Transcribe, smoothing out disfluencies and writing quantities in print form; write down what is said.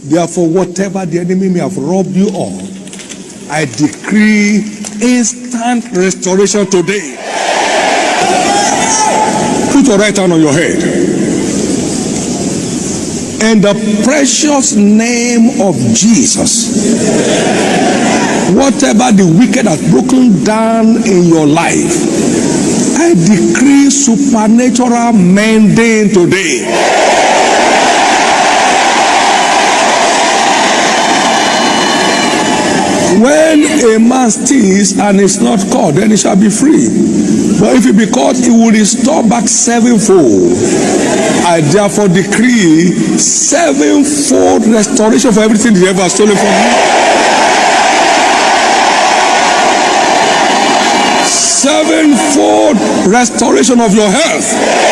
Therefore, whatever the enemy may have robbed you of, I decree instant restoration today. Put your right hand on your head. In the precious name of Jesus, whatever the wicked has broken down in your life, I decree supernatural mending today. When a man steals and is not caught, then he shall be free. But if he be caught, he will restore back sevenfold. I therefore decree sevenfold restoration for everything the devil has stolen from you. Sevenfold restoration of your health.